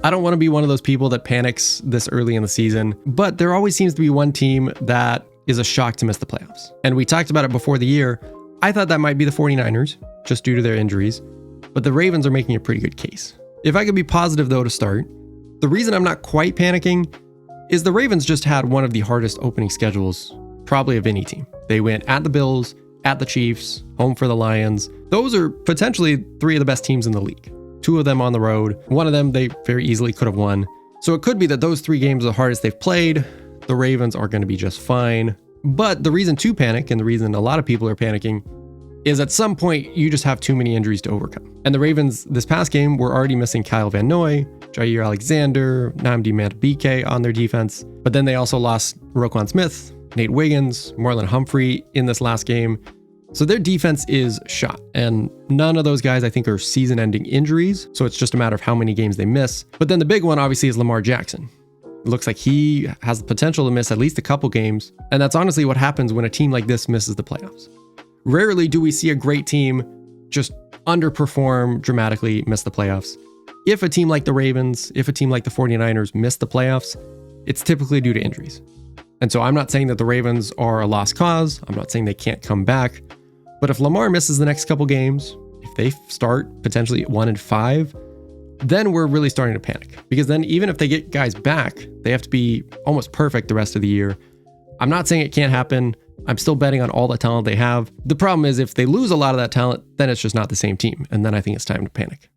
I don't want to be one of those people that panics this early in the season, but there always seems to be one team that is a shock to miss the playoffs. And we talked about it before the year. I thought that might be the 49ers, just due to their injuries, but the Ravens are making a pretty good case. If I could be positive though to start, the reason I'm not quite panicking is the Ravens just had one of the hardest opening schedules probably of any team. They went at the Bills, at the Chiefs, home for the Lions. Those are potentially three of the best teams in the league. Two of them on the road. One of them they very easily could have won. So it could be that those three games are the hardest they've played. The Ravens are going to be just fine. But the reason to panic, and the reason a lot of people are panicking, is at some point you just have too many injuries to overcome. And the Ravens this past game were already missing Kyle Van Noy, Jair Alexander, Nnamdi Madubuike on their defense. But then they also lost Roquan Smith, Nate Wiggins, Marlon Humphrey in this last game. So their defense is shot, and none of those guys I think are season-ending injuries, so it's just a matter of how many games they miss. But then the big one obviously is Lamar Jackson. It looks like he has the potential to miss at least a couple games, and that's honestly what happens when a team like this misses the playoffs. Rarely do we see a great team just underperform dramatically, miss the playoffs. If a team like the Ravens, if a team like the 49ers miss the playoffs, it's typically due to injuries. And so I'm not saying that the Ravens are a lost cause. I'm not saying they can't come back. But if Lamar misses the next couple games, if they start potentially at 1-5, then we're really starting to panic. Because then even if they get guys back, they have to be almost perfect the rest of the year. I'm not saying it can't happen. I'm still betting on all the talent they have. The problem is if they lose a lot of that talent, then it's just not the same team. And then I think it's time to panic.